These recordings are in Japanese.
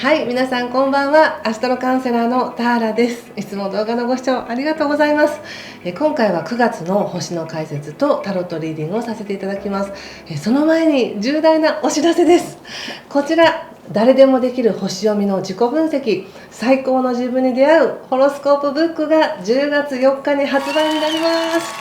はい、皆さんこんばんは。アストロカウンセラーのターラです。いつも動画のご視聴ありがとうございます。今回は9月の星の解説とタロットリーディングをさせていただきます。その前に重大なお知らせです。こちら、誰でもできる星読みの自己分析、最高の自分に出会うホロスコープブックが10月4日に発売になります。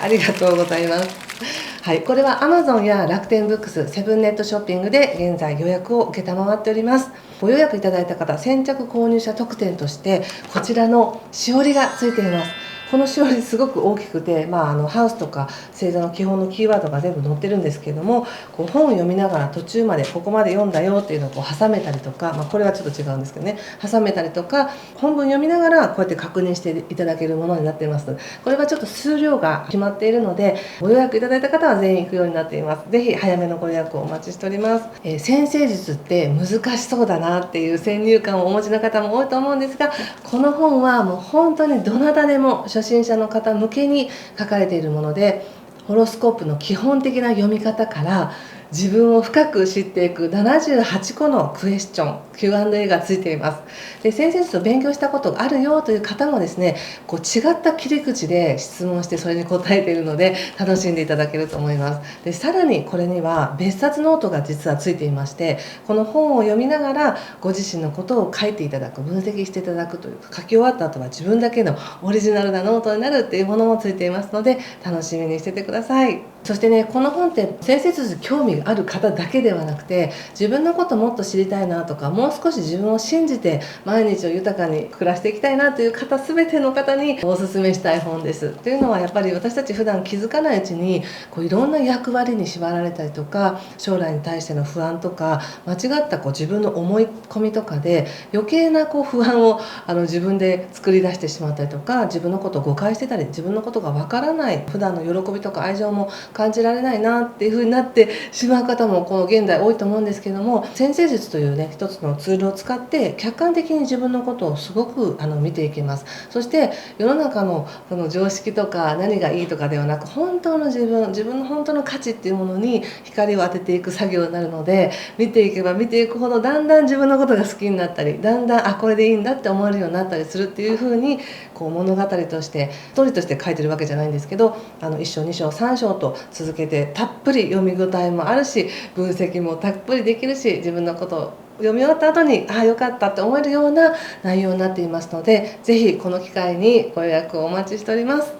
ありがとうございます。はい、これは Amazon や楽天ブックス、セブンネットショッピングで現在予約を承っております。ご予約いただいた方、先着購入者特典としてこちらのしおりがついています。このしおりすごく大きくて、ハウスとか星座の基本のキーワードが全部載ってるんですけれども、こう本を読みながら途中までここまで読んだよっていうのをこう挟めたりとか、これはちょっと違うんですけどね、挟めたりとか本文読みながらこうやって確認していただけるものになっています。これはちょっと数量が決まっているので、ご予約いただいた方は全員行くようになっています。ぜひ早めのご予約をお待ちしております。先生術って難しそうだなっていう先入観をお持ちの方も多いと思うんですが、この本はもう本当にどなたでも初心者の方向けに書かれているもので、ホロスコープの基本的な読み方から自分を深く知っていく78個のクエスチョン Q&A がついています。で、先生と勉強したことがあるよという方もですね、こう違った切り口で質問してそれに答えているので楽しんでいただけると思います。で、さらにこれには別冊ノートが実はついていまして、この本を読みながらご自身のことを書いていただく、分析していただくという、書き終わった後は自分だけのオリジナルなノートになるっていうものもついていますので、楽しみにしててください。そしてね、この本って先生術興味がある方だけではなくて、自分のこともっと知りたいなとか、もう少し自分を信じて毎日を豊かに暮らしていきたいなという方、全ての方におすすめしたい本です。というのはやっぱり私たち普段気づかないうちにこういろんな役割に縛られたりとか、将来に対しての不安とか、間違ったこう自分の思い込みとかで余計なこう不安を自分で作り出してしまったりとか、自分のことを誤解してたり、自分のことがわからない、普段の喜びとか愛情も感じられないなっていう風になってしまう方もこの現代多いと思うんですけども、先生術というね一つのツールを使って客観的に自分のことをすごく見ていきます。そして世の中のその常識とか何がいいとかではなく、本当の自分の本当の価値っていうものに光を当てていく作業になるので、見ていけば見ていくほどだんだん自分のことが好きになったり、だんだんこれでいいんだって思えるようになったりするっていう風に、こう物語としてストーリーとして書いてるわけじゃないんですけど、1章2章3章と続けてたっぷり読み応えもあるし、分析もたっぷりできるし、自分のことを読み終わった後に良かったって思えるような内容になっていますので、ぜひこの機会にご予約をお待ちしております。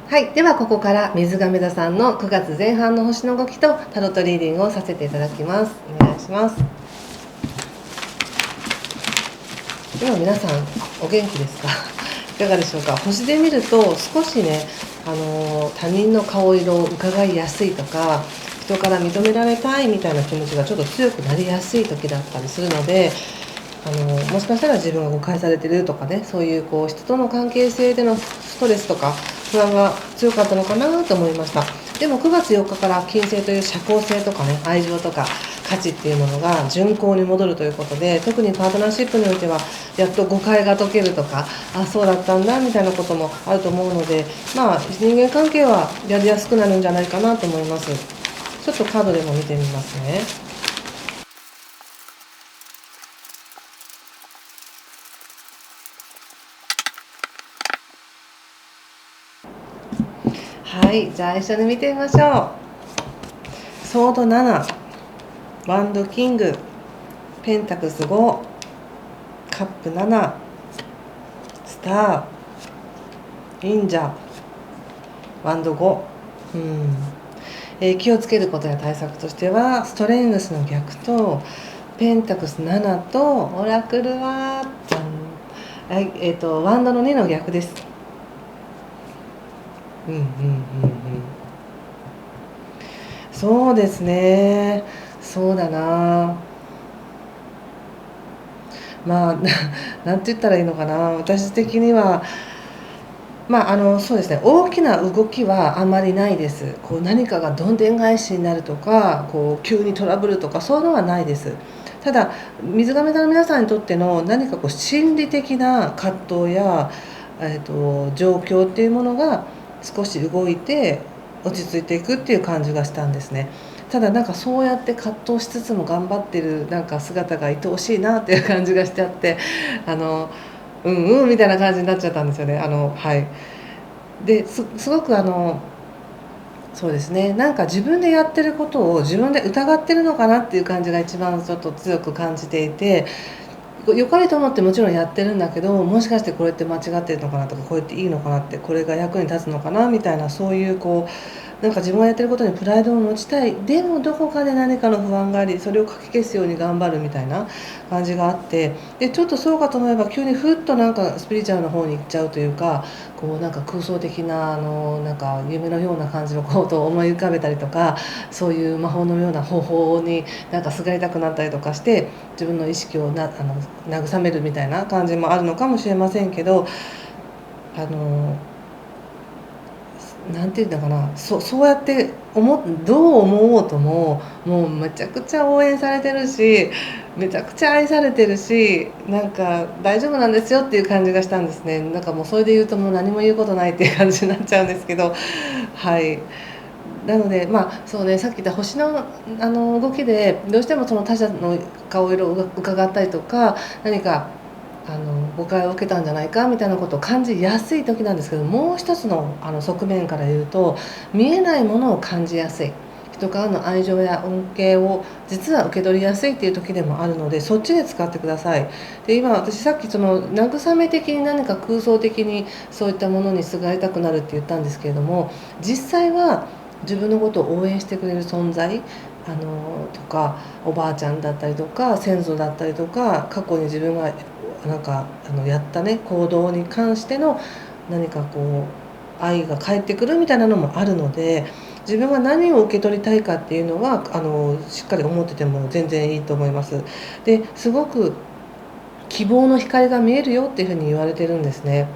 はい、ではここから水亀座さんの9月前半の星の動きとタロットリーディングをさせていただきます。お願いします。今皆さんお元気ですか？いかがでしょうか。星で見ると少しね、他人の顔色を伺いやすいとか、人から認められたいみたいな気持ちがちょっと強くなりやすい時だったりするので、もしかしたら自分が誤解されてるとかね、そういうこう人との関係性でのストレスとか不安が強かったのかなと思いました。でも9月4日から金星という社交性とかね、愛情とか価値っていうものが順行に戻るということで、特にパートナーシップにおいてはやっと誤解が解けるとか、そうだったんだみたいなこともあると思うので、人間関係はやりやすくなるんじゃないかなと思います。ちょっとカードでも見てみますね。はい、じゃあ一緒に見てみましょう。ソード7、ワンドキング、ペンタクス5、カップ7、スター、忍者、ワンド5。気をつけることや対策としては、ストレングスの逆とペンタクス7とオラクルはワンドの2の逆です。そうですね、そうだな、なんて言ったらいいのかな、私的にはそうですね、大きな動きはあまりないです。こう何かがどんでん返しになるとか、こう急にトラブルとかそういうのはないです。ただ水亀座の皆さんにとっての何かこう心理的な葛藤や、状況っていうものが少し動いて落ち着いていくっていう感じがしたんですね。ただなんかそうやって葛藤しつつも頑張ってるなんか姿が愛おしいなっていう感じがしちゃって、うんうんみたいな感じになっちゃったんですよね。はい。すごくそうですね、なんか自分でやってることを自分で疑ってるのかなっていう感じが一番ちょっと強く感じていて、良かれと思ってもちろんやってるんだけど、もしかしてこれって間違ってるのかなとか、これっていいのかなって、これが役に立つのかなみたいな、そういうなんか自分がやってることにプライドを持ちたい、でもどこかで何かの不安があり、それをかき消すように頑張るみたいな感じがあって、でちょっとそうかと思えば急にふっとなんかスピリチュアルの方に行っちゃうというか、なんか空想的ななんか夢のような感じのことを思い浮かべたりとか、そういう魔法のような方法になんかすがりたくなったりとかして、自分の意識を慰めるみたいな感じもあるのかもしれませんけど、なんて言うんだかな、そうやってどう思おうとも、もうめちゃくちゃ応援されてるし、めちゃくちゃ愛されてるし、なんか大丈夫なんですよっていう感じがしたんですね。なんかもうそれで言うともう何も言うことないっていう感じになっちゃうんですけど、はい。なのでそうね、さっき言った星の動きでどうしてもその他者の顔色を伺ったりとか、何か誤解を受けたんじゃないかみたいなことを感じやすい時なんですけど、もう一つの側面から言うと、見えないものを感じやすい、人からの愛情や恩恵を実は受け取りやすいっていう時でもあるので、そっちで使ってください。で今私さっき慰め的に何か空想的にそういったものにすがりたくなるって言ったんですけれども、実際は自分のことを応援してくれる存在とか、おばあちゃんだったりとか先祖だったりとか、過去に自分がなんかやったね行動に関しての何か愛が返ってくるみたいなのもあるので、自分が何を受け取りたいかっていうのはしっかり思ってても全然いいと思います。ですごく希望の光が見えるよっていうふうに言われてるんですね。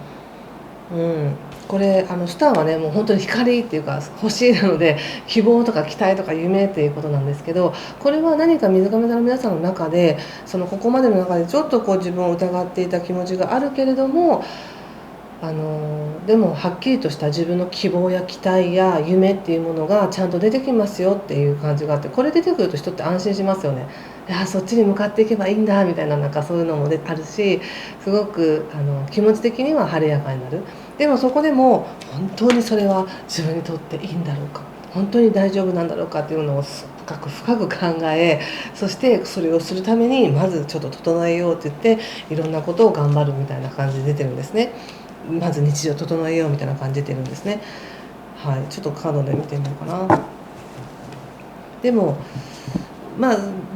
うん、これスターはね、もう本当に光っていうか星なので、希望とか期待とか夢っていうことなんですけど、これは何か水亀座の皆さんの中でここまでの中でちょっと自分を疑っていた気持ちがあるけれども、でもはっきりとした自分の希望や期待や夢っていうものがちゃんと出てきますよっていう感じがあって、これ出てくると人って安心しますよね。いやそっちに向かっていけばいいんだみたいな、なんかそういうのもあるし、すごく気持ち的には晴れやかになる。でもそこでも本当にそれは自分にとっていいんだろうか、本当に大丈夫なんだろうかっていうのを深く深く考え、そしてそれをするためにまずちょっと整えようって言って、いろんなことを頑張るみたいな感じで出てるんですね。まず日常整えようみたいな感じで出てるんですね。はい、ちょっとカードで見てみようかな。でも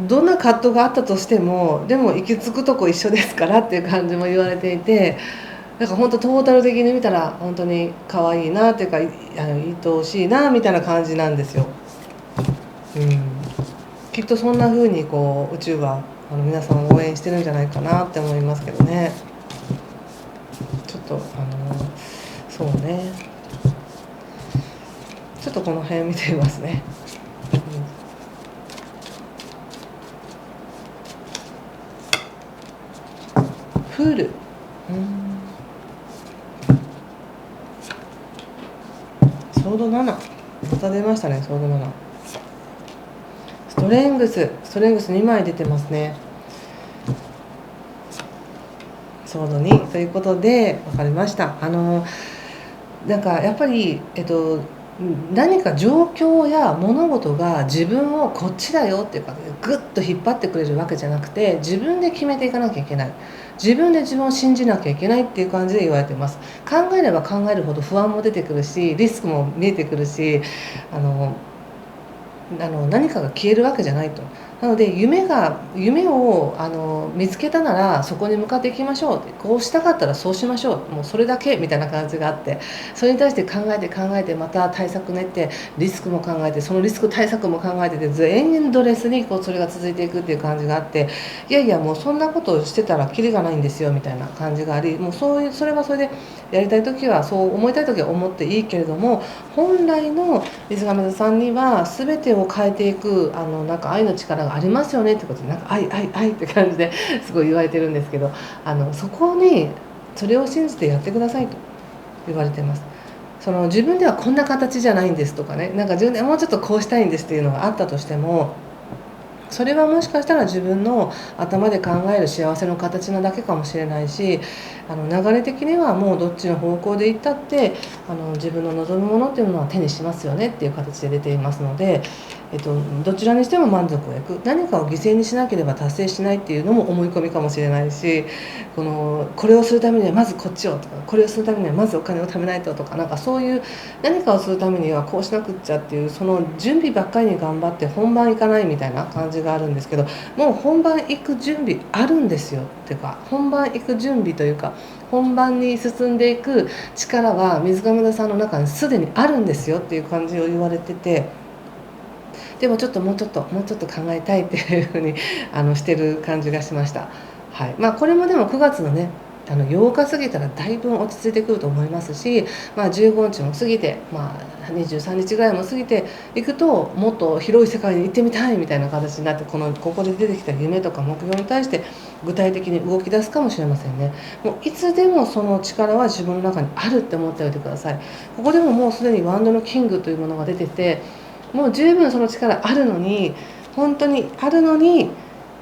どんな葛藤があったとしても、でも行き着くとこ一緒ですからっていう感じも言われていて、なんか本当トータル的に見たら本当に可愛いなっていうか、愛おしいなみたいな感じなんですよ。きっとそんな風に宇宙は皆さんを応援してるんじゃないかなって思いますけどね。ちょっとそうね、ちょっとこの辺見てみますね。フール、ソード7、また出ましたね、ソード7。ストレングス2枚出てますね。ソード2ということで分かりました。なんかやっぱり何か状況や物事が自分をこっちだよっていうかグッと引っ張ってくれるわけじゃなくて、自分で決めていかなきゃいけない、自分で自分を信じなきゃいけないっていう感じで言われてます。考えれば考えるほど不安も出てくるし、リスクも見えてくるし、何かが消えるわけじゃないと。なので夢を見つけたならそこに向かっていきましょうって、こうしたかったらそうしましょう、もうそれだけみたいな感じがあって、それに対して考えてまた対策練って、リスクも考えて、そのリスク対策も考えてて、エンドレスにそれが続いていくっていう感じがあって、いやいやもうそんなことをしてたらキリがないんですよみたいな感じがあり、もうそれはそれでやりたい時はそう思いたい時は思っていいけれども、本来の水亀座さんには全てを変えていくなんか愛の力がありますよねってことで、なんか愛って感じですごい言われてるんですけど、そこにそれを信じてやってくださいと言われてます。その自分ではこんな形じゃないんですとかね、なんか自分でもうちょっとこうしたいんですっていうのがあったとしても、それはもしかしたら自分の頭で考える幸せの形なだけかもしれないし、流れ的にはもうどっちの方向でいったって自分の望むものっていうのは手にしますよねっていう形で出ていますので、どちらにしても満足をいく、何かを犠牲にしなければ達成しないっていうのも思い込みかもしれないし、これをするためにはまずこっちをとか、これをするためにはまずお金を貯めないととか、なんかそういう何かをするためにはこうしなくっちゃっていう、その準備ばっかりに頑張って本番行かないみたいな感じがあるんですけど、もう本番行く準備あるんですよっていうか、本番行く準備というか本番に進んでいく力は水上田さんの中にすでにあるんですよっていう感じを言われてて、でもちょっともうちょっと考えたいっていうふうにしてる感じがしました。はい、これもでも9月のね8日過ぎたらだいぶ落ち着いてくると思いますし、15日も過ぎて、23日ぐらいも過ぎていくと、もっと広い世界に行ってみたいみたいな形になって、ここで出てきた夢とか目標に対して具体的に動き出すかもしれませんね。もういつでもその力は自分の中にあるって思っておいてください。ここでももうすでにワンドのキングというものが出てて、もう十分その力あるのに、本当にあるのに、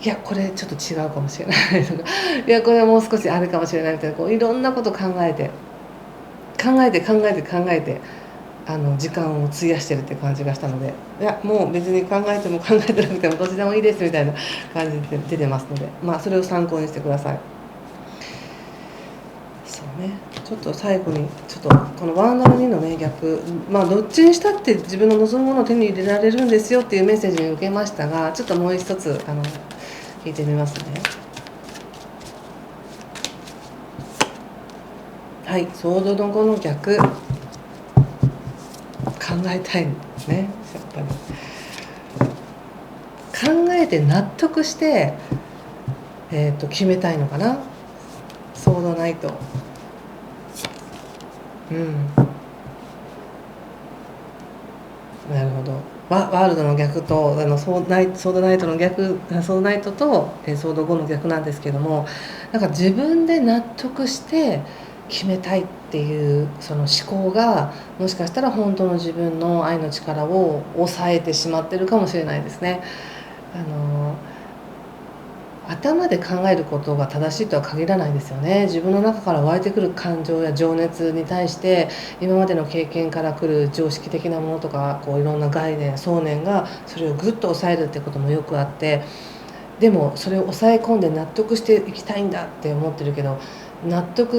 いやこれちょっと違うかもしれないとか、いやこれはもう少しあるかもしれないみたいな、いろんなこと考えて時間を費やしてるって感じがしたので、いやもう別に考えても考えてなくてもどっちでもいいですみたいな感じで出てますので、それを参考にしてください。そうね、ちょっと最後にちょっとこのワンダー2のね逆、どっちにしたって自分の望むものを手に入れられるんですよっていうメッセージに受けましたが、ちょっともう一つ聞いてみますね。はい、ソードの5の逆、考えたいんですね。やっぱり考えて納得して、決めたいのかな。ソードナイト、なるほど。ワールドの逆とソードナイトの逆、ソードナイトとソード5の逆なんですけども、なんか自分で納得して決めたいっていうその思考が、もしかしたら本当の自分の愛の力を抑えてしまってるかもしれないですね。頭で考えることが正しいとは限らないですよね。自分の中から湧いてくる感情や情熱に対して、今までの経験から来る常識的なものとか、いろんな概念想念がそれをぐっと抑えるってこともよくあって、でもそれを抑え込んで納得していきたいんだって思ってるけど、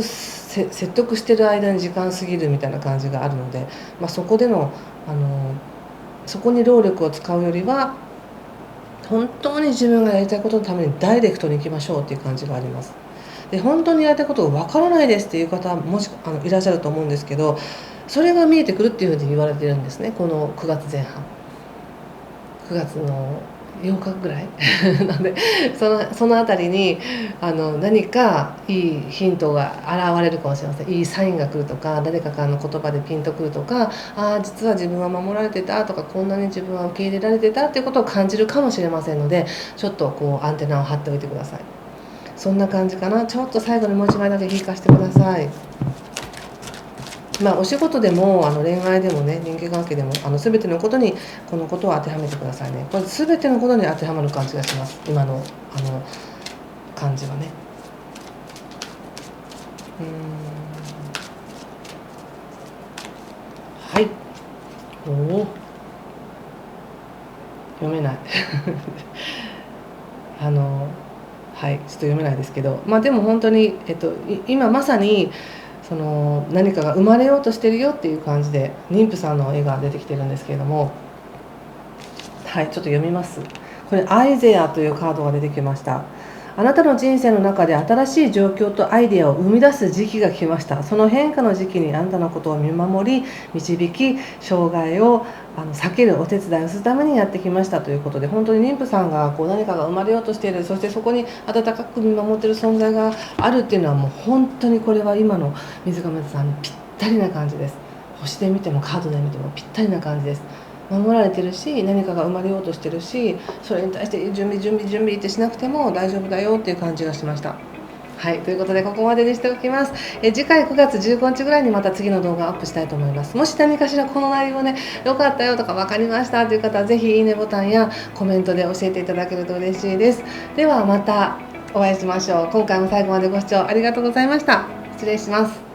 説得してる間に時間過ぎるみたいな感じがあるので、そこでのそこに労力を使うよりは、本当に自分がやりたいことのためにダイレクトに行きましょうっていう感じがあります。で、本当にやりたいことがわからないですっていう方もいらっしゃると思うんですけど、それが見えてくるっていうふうに言われてるんですね。この9月前半、9月の8日ぐらいなんで、そのあたりに何かいいヒントが現れるかもしれません。いいサインが来るとか、誰かからの言葉でピンとくるとか、実は自分は守られてたとか、こんなに自分は受け入れられてたっていうことを感じるかもしれませんので、ちょっとアンテナを張っておいてください。そんな感じかな。ちょっと最後にもう一枚だけ引かせてください。お仕事でも恋愛でもね、人間関係でも全てのことにこのことを当てはめてくださいね。これ全てのことに当てはまる感じがします。今の感じはね。はい。おお。読めない。はい、ちょっと読めないですけど、でも本当に今まさに何かが生まれようとしてるよっていう感じで、妊婦さんの絵が出てきてるんですけれども、はい、ちょっと読みます。これアイゼアというカードが出てきました。あなたの人生の中で新しい状況とアイデアを生み出す時期が来ました。その変化の時期にあなたのことを見守り導き、障害を避けるお手伝いをするためにやってきましたということで、本当に妊婦さんが何かが生まれようとしている、そしてそこに温かく見守っている存在があるっていうのは、もう本当にこれは今の水上さんにぴったりな感じです。星で見てもカードで見てもぴったりな感じです。守られてるし、何かが生まれようとしてるし、それに対して準備ってしなくても大丈夫だよっていう感じがしました。はい、ということでここまでにしておきます。次回9月15日ぐらいにまた次の動画をアップしたいと思います。もし何かしらこの内容ね、良かったよとか分かりましたという方は、ぜひいいねボタンやコメントで教えていただけると嬉しいです。ではまたお会いしましょう。今回も最後までご視聴ありがとうございました。失礼します。